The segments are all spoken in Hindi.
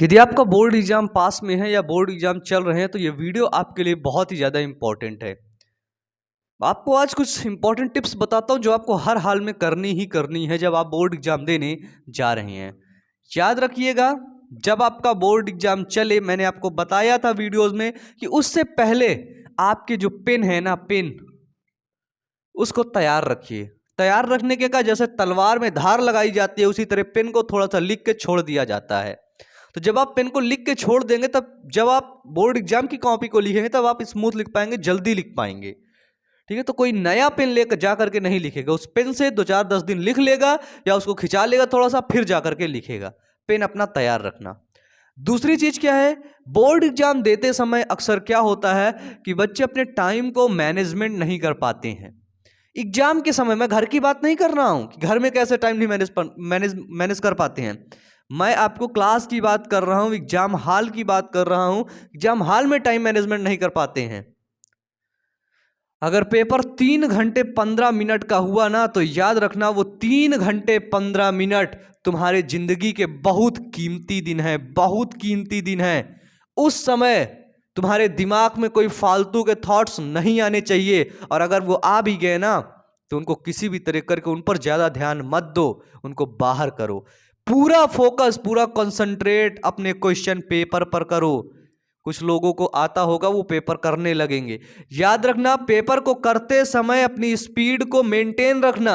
यदि आपका बोर्ड एग्जाम पास में है या बोर्ड एग्जाम चल रहे हैं तो ये वीडियो आपके लिए बहुत ही ज़्यादा इंपॉर्टेंट है। आपको आज कुछ इंपॉर्टेंट टिप्स बताता हूँ जो आपको हर हाल में करनी ही करनी है जब आप बोर्ड एग्जाम देने जा रहे हैं। याद रखिएगा, जब आपका बोर्ड एग्जाम चले, मैंने आपको बताया था वीडियोस में कि उससे पहले आपके जो पेन है ना, पेन उसको तैयार रखिए। तैयार रखने के का जैसे तलवार में धार लगाई जाती है उसी तरह पेन को थोड़ा सा लिख के छोड़ दिया जाता है। तो जब आप पेन को लिख के छोड़ देंगे तब जब आप बोर्ड एग्जाम की कॉपी को लिखेंगे तब आप स्मूथ लिख पाएंगे, जल्दी लिख पाएंगे। ठीक है, तो कोई नया पेन लेकर जा करके नहीं लिखेगा, उस पेन से 2 4 10 दिन लिख लेगा या उसको खिंचा लेगा थोड़ा सा, फिर जा करके लिखेगा। पेन अपना तैयार रखना। दूसरी चीज क्या है, बोर्ड एग्जाम देते समय अक्सर क्या होता है कि बच्चे अपने टाइम को मैनेजमेंट नहीं कर पाते हैं। एग्जाम के समय, मैं घर की बात नहीं कर रहा हूं कि घर में कैसे टाइम नहीं मैनेज कर पाते हैं। मैं आपको क्लास की बात कर रहा हूं, एग्जाम हॉल की बात कर रहा हूं। एग्जाम हॉल में टाइम मैनेजमेंट नहीं कर पाते हैं। अगर पेपर 3 घंटे 15 मिनट का हुआ ना तो याद रखना वो 3 घंटे 15 मिनट तुम्हारे जिंदगी के बहुत कीमती दिन है, बहुत कीमती दिन है। उस समय तुम्हारे दिमाग में कोई फालतू के थॉट्स नहीं आने चाहिए, और अगर वो आ भी गए ना तो उनको किसी भी तरह करके उन पर ज्यादा ध्यान मत दो, उनको बाहर करो। पूरा फोकस, पूरा कंसंट्रेट अपने क्वेश्चन पेपर पर करो। कुछ लोगों को आता होगा, वो पेपर करने लगेंगे। याद रखना, पेपर को करते समय अपनी स्पीड को मेंटेन रखना।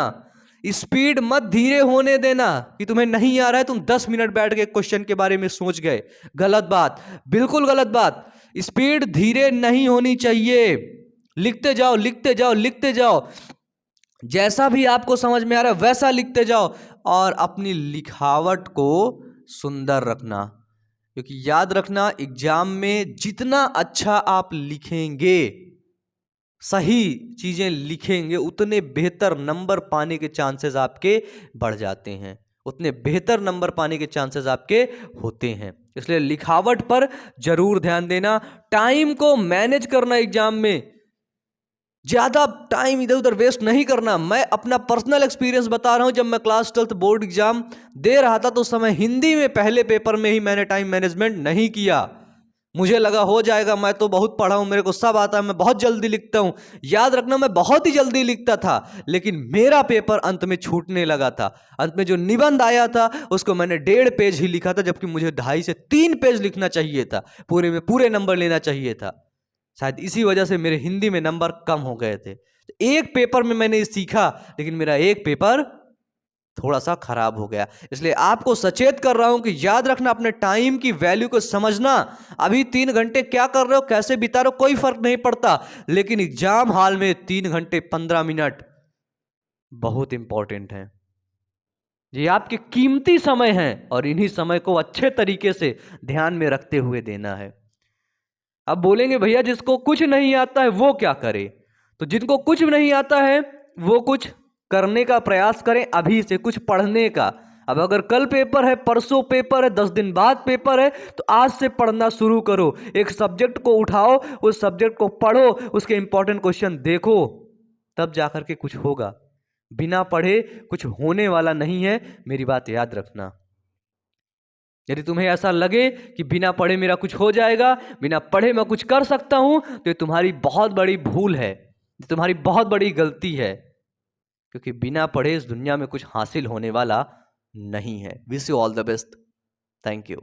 स्पीड मत धीरे होने देना कि तुम्हें नहीं आ रहा है, तुम 10 मिनट बैठ के क्वेश्चन के बारे में सोच गए। गलत बात, बिल्कुल गलत बात। स्पीड धीरे नहीं होनी चाहिए। लिखते जाओ, लिखते जाओ, लिखते जाओ। जैसा भी आपको समझ में आ रहा है वैसा लिखते जाओ, और अपनी लिखावट को सुंदर रखना। क्योंकि याद रखना, एग्जाम में जितना अच्छा आप लिखेंगे, सही चीजें लिखेंगे, उतने बेहतर नंबर पाने के चांसेस आपके बढ़ जाते हैं, उतने बेहतर नंबर पाने के चांसेस आपके होते हैं। इसलिए लिखावट पर जरूर ध्यान देना। टाइम को मैनेज करना, एग्जाम में ज्यादा टाइम इधर उधर वेस्ट नहीं करना। मैं अपना पर्सनल एक्सपीरियंस बता रहा हूं, जब मैं क्लास 12th बोर्ड एग्जाम दे रहा था तो उस समय हिंदी में पहले पेपर में ही मैंने टाइम मैनेजमेंट नहीं किया। मुझे लगा हो जाएगा, मैं तो बहुत पढ़ा हूं, मेरे को सब आता है, मैं बहुत जल्दी लिखता हूं। याद रखना, मैं बहुत ही जल्दी लिखता था, लेकिन मेरा पेपर अंत में छूटने लगा था। अंत में जो निबंध आया था उसको मैंने 1.5 पेज ही लिखा था, जबकि मुझे 2.5 से 3 पेज लिखना चाहिए था, पूरे में पूरे नंबर लेना चाहिए था। शायद इसी वजह से मेरे हिंदी में नंबर कम हो गए थे। एक पेपर में मैंने सीखा, लेकिन मेरा एक पेपर थोड़ा सा खराब हो गया। इसलिए आपको सचेत कर रहा हूं कि याद रखना, अपने टाइम की वैल्यू को समझना। अभी 3 घंटे क्या कर रहे हो, कैसे बिता रहे हो, कोई फर्क नहीं पड़ता, लेकिन एग्जाम हॉल में 3 घंटे 15 मिनट बहुत इंपॉर्टेंट है। ये आपके कीमती समय है और इन्हीं समय को अच्छे तरीके से ध्यान में रखते हुए देना है। अब बोलेंगे भैया जिसको कुछ नहीं आता है वो क्या करे, तो जिनको कुछ नहीं आता है वो कुछ करने का प्रयास करें, अभी से कुछ पढ़ने का। अब अगर कल पेपर है, परसों पेपर है, 10 दिन बाद पेपर है, तो आज से पढ़ना शुरू करो। एक सब्जेक्ट को उठाओ, उस सब्जेक्ट को पढ़ो, उसके इंपॉर्टेंट क्वेश्चन देखो, तब जाकर के कुछ होगा। बिना पढ़े कुछ होने वाला नहीं है, मेरी बात याद रखना। यदि तुम्हें ऐसा लगे कि बिना पढ़े मेरा कुछ हो जाएगा, बिना पढ़े मैं कुछ कर सकता हूं, तो ये तुम्हारी बहुत बड़ी भूल है, तुम्हारी बहुत बड़ी गलती है। क्योंकि बिना पढ़े इस दुनिया में कुछ हासिल होने वाला नहीं है। Wish you all the best. Thank you.